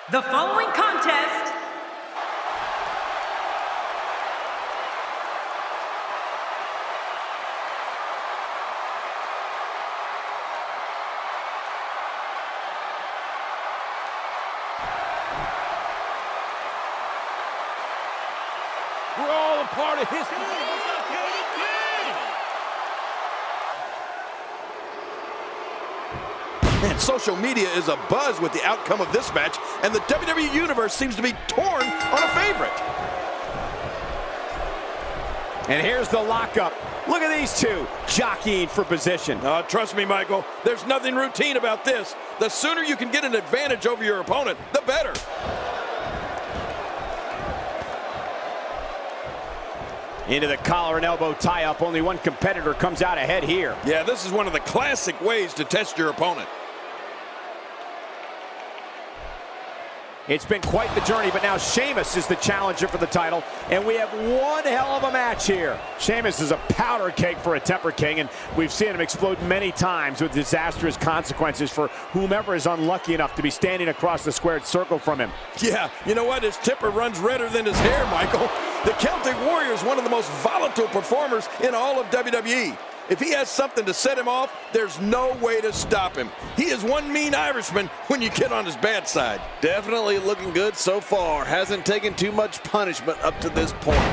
The following contest we're all a part of history. Man, social media is abuzz with the outcome of this match, and the WWE Universe seems to be torn on a favorite. And here's the lockup. Look at these two jockeying for position. Trust me, Michael, there's nothing routine about this. The sooner you can get an advantage over your opponent, the better. Into the collar and elbow tie-up. Only one competitor comes out ahead here. Yeah, this is one of the classic ways to test your opponent. It's been quite the journey, but now Sheamus is the challenger for the title, and we have one hell of a match here. Sheamus is a powder keg for a temper king, and we've seen him explode many times with disastrous consequences for whomever is unlucky enough to be standing across the squared circle from him. Yeah, you know what? His temper runs redder than his hair, Michael. The Celtic Warrior is one of the most volatile performers in all of WWE. If he has something to set him off, there's no way to stop him. He is one mean Irishman when you get on his bad side. Definitely looking good so far. Hasn't taken too much punishment up to this point.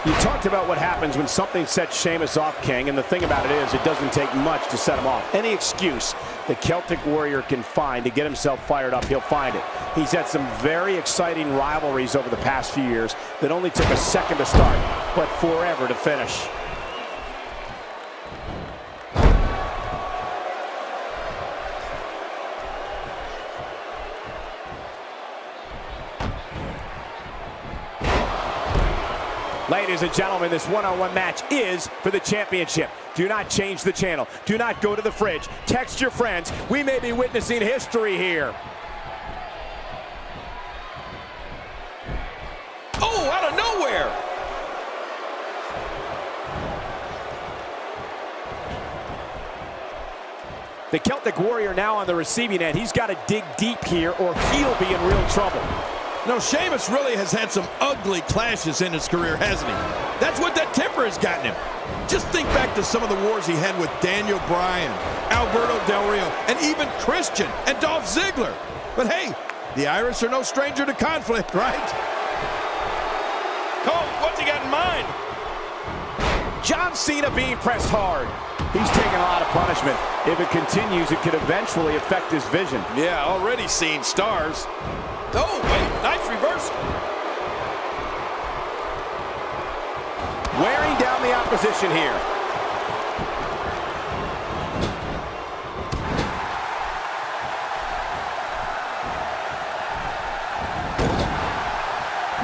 You talked about what happens when something sets Sheamus off, King, and the thing about it is it doesn't take much to set him off. Any excuse the Celtic Warrior can find to get himself fired up, he'll find it. He's had some very exciting rivalries over the past few years that only took a second to start, but forever to finish. Ladies and gentlemen, this one-on-one match is for the championship. Do not change the channel. Do not go to the fridge. Text your friends. We may be witnessing history here. Oh, out of nowhere! The Celtic Warrior now on the receiving end. He's got to dig deep here or he'll be in real trouble. No, Sheamus really has had some ugly clashes in his career, hasn't he? That's what that temper has gotten him. Just think back to some of the wars he had with Daniel Bryan, Alberto Del Rio, and even Christian and Dolph Ziggler. But hey, the Irish are no stranger to conflict, right? Cole, what's he got in mind? John Cena being pressed hard. He's taking a lot of punishment. If it continues, it could eventually affect his vision. Yeah, already seeing stars. Oh, wait, nice reversal. Wearing down the opposition here.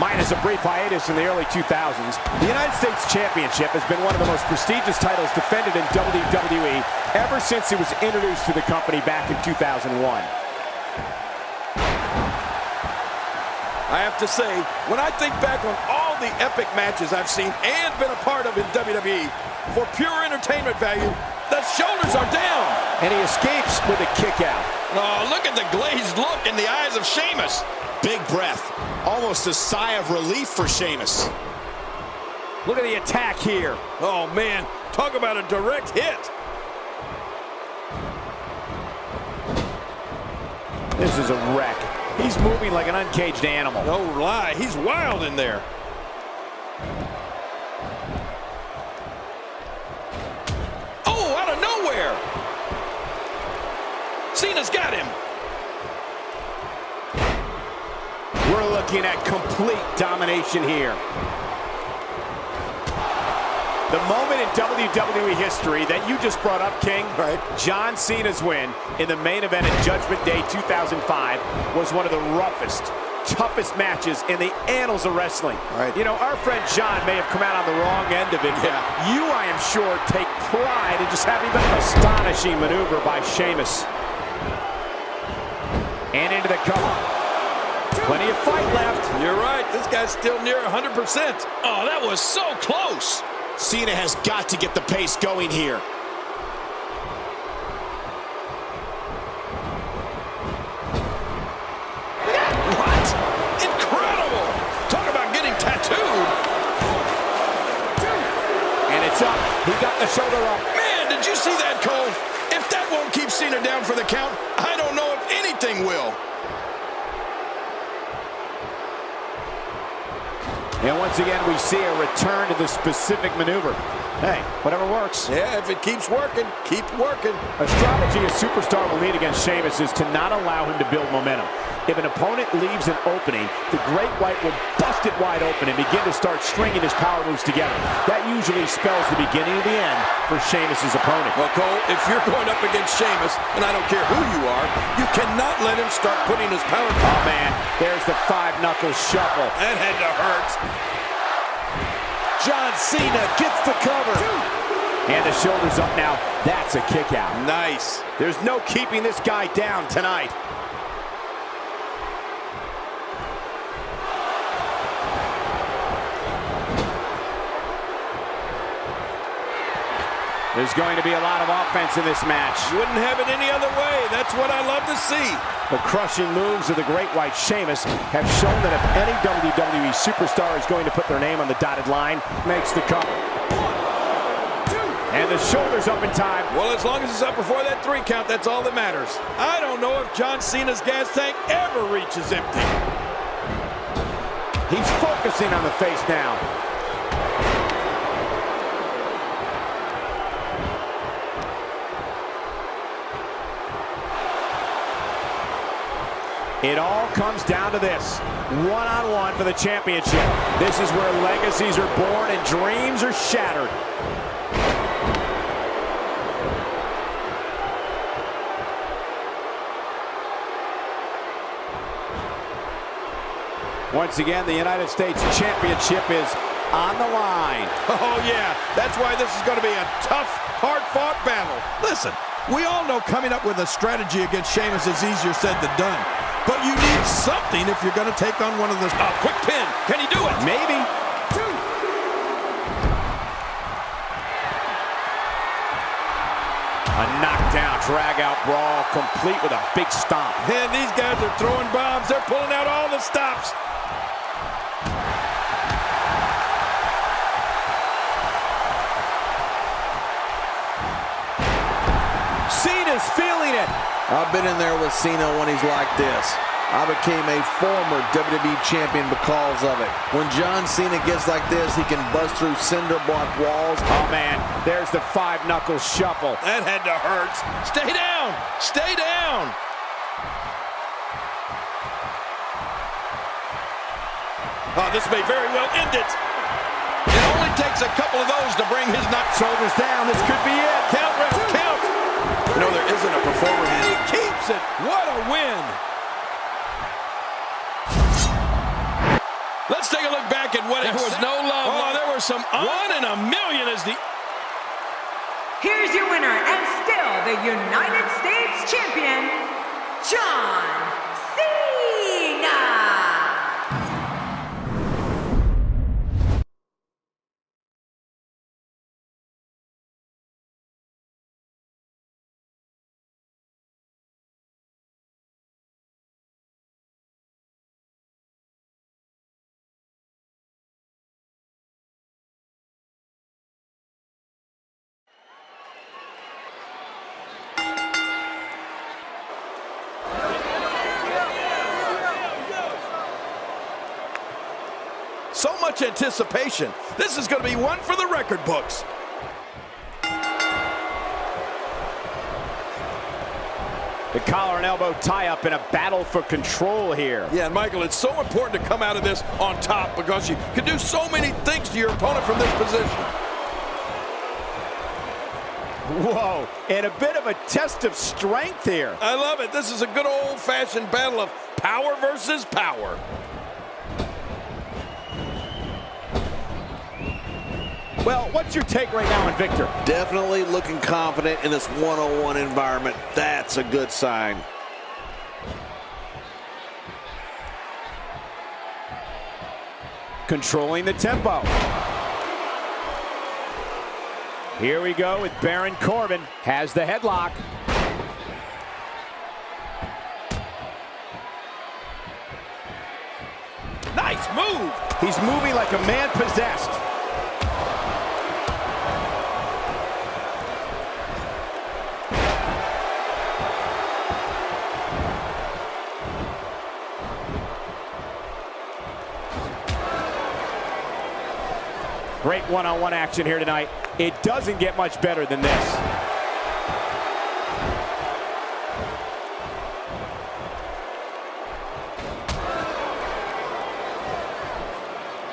Minus a brief hiatus in the early 2000s, the United States Championship has been one of the most prestigious titles defended in WWE ever since it was introduced to the company back in 2001. I have to say, when I think back on all the epic matches I've seen and been a part of in WWE, for pure entertainment value, the shoulders are down. And he escapes with a kick out. Oh, look at the glazed look in the eyes of Sheamus. Big breath. Almost a sigh of relief for Sheamus. Look at the attack here. Oh, man, talk about a direct hit. This is a wreck. He's moving like an uncaged animal. No lie, he's wild in there. Oh, out of nowhere. Cena's got him. We're looking at complete domination here. The moment in WWE history that you just brought up, King, right? John Cena's win in the main event at Judgment Day 2005 was one of the roughest, toughest matches in the annals of wrestling. Right. You know, our friend John may have come out on the wrong end of it, but you, I am sure, take pride in just having been an astonishing maneuver by Sheamus. And into the cover. Plenty of fight left. You're right. This guy's still near 100%. Oh, that was so close. Cena has got to get the pace going here. What? Incredible. Talk about getting tattooed. And it's up. He got the shoulder up. Man, did you see that, Cole? If that won't keep Cena down for the count, I don't know if anything will. And once again, we see a return to the specific maneuver. Hey, whatever works. Yeah, if it keeps working, keep working. A strategy a superstar will need against Sheamus is to not allow him to build momentum. If an opponent leaves an opening, the Great White will bust it wide open and begin to start stringing his power moves together. That usually spells the beginning of the end for Sheamus' opponent. Well, Cole, if you're going up against Sheamus, and I don't care who you are, you cannot let him start putting his power. Oh, man, there's the five-knuckle shuffle. That had to hurt. John Cena gets the cover. And the shoulder's up now. That's a kick out. Nice. There's no keeping this guy down tonight. There's going to be a lot of offense in this match. Wouldn't have it any other way. That's what I love to see. The crushing moves of the Great White Sheamus have shown that if any WWE superstar is going to put their name on the dotted line, makes the cover. And the shoulder's up in time. Well, as long as it's up before that 3 count, that's all that matters. I don't know if John Cena's gas tank ever reaches empty. He's focusing on the face now. It all comes down to this. One-on-one for the championship. This is where legacies are born and dreams are shattered. Once again, the United States Championship is on the line. Oh, yeah. That's why this is going to be a tough, hard-fought battle. Listen, we all know coming up with a strategy against Sheamus is easier said than done. But you need something if you're going to take on one of those. Quick pin. Can he do it? Maybe. A knockdown, drag-out brawl, complete with a big stomp. And these guys are throwing bombs. They're pulling out all the stops. Cena's feeling it. I've been in there with Cena when he's like this. I became a former WWE champion because of it. When John Cena gets like this, he can bust through cinder block walls. Oh, man, there's the five-knuckle shuffle. That had to hurt. Stay down. Stay down. Oh, this may very well end it. It only takes a couple of those to bring his Shoulders down. This could be it. count, ref, count. No, there isn't a performer. And he keeps it. What a win. Let's take a look back at what There was no love. Oh, there were some 1 in a million as the... Here's your winner and still the United States Champion, John Cena. So much anticipation. This is going to be one for the record books. The collar and elbow tie-up in a battle for control here. Yeah, and Michael, it's so important to come out of this on top because you can do so many things to your opponent from this position. Whoa, and a bit of a test of strength here. I love it. This is a good old-fashioned battle of power versus power. Well, what's your take right now on Victor? Definitely looking confident in this one-on-one environment. That's a good sign. controlling the tempo. Here we go with Baron Corbin. Has the headlock. Nice move. He's moving like a man possessed. Great one-on-one action here tonight. It doesn't get much better than this.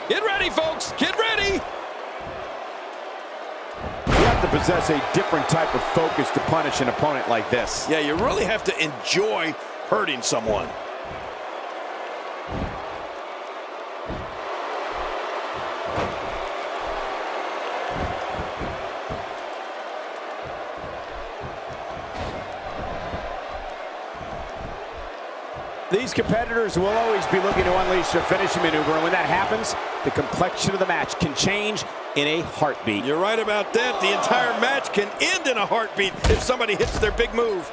Get ready, folks. Get ready. You have to possess a different type of focus to punish an opponent like this. Yeah, you really have to enjoy hurting someone. These competitors will always be looking to unleash their finishing maneuver, and when that happens, the complexion of the match can change in a heartbeat. You're right about that. The entire match can end in a heartbeat if somebody hits their big move.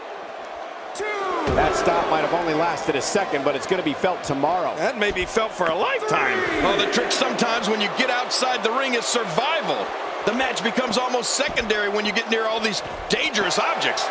That stop might have only lasted a second, but it's going to be felt tomorrow. That may be felt for a lifetime. Oh, the trick sometimes when you get outside the ring is survival. The match becomes almost secondary when you get near all these dangerous objects.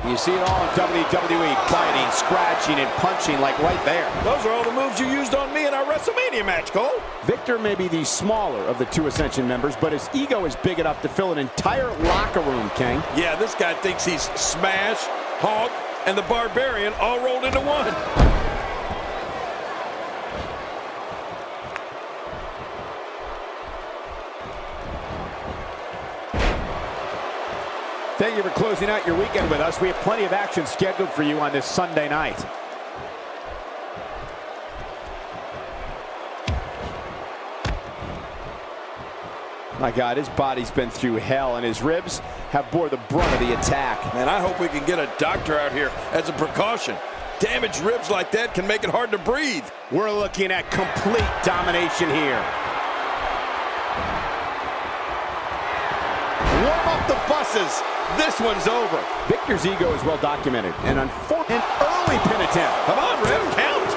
You see it all in WWE, biting, scratching, and punching like right there. Those are all the moves you used on me in our WrestleMania match, Cole. Victor may be the smaller of the two Ascension members, but his ego is big enough to fill an entire locker room, King. Yeah, this guy thinks he's Smash, Hulk, and the Barbarian all rolled into one. Thank you for closing out your weekend with us. We have plenty of action scheduled for you on this Sunday night. My God, his body's been through hell, and his ribs have bore the brunt of the attack. Man, I hope we can get a doctor out here as a precaution. Damaged ribs like that can make it hard to breathe. We're looking at complete domination here. Warm up the buses. This one's over. Victor's ego is well documented. An unfortunate early pin attempt. Come on, Rip, count.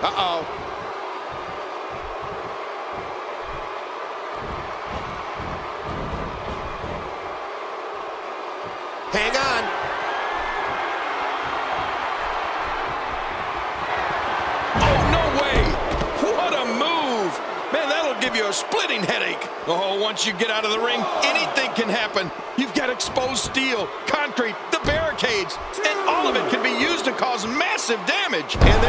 Uh-oh. Hang on. Give you a splitting headache. Oh, once you get out of the ring, anything can happen. You've got exposed steel, concrete, the barricades, and all of it can be used to cause massive damage. And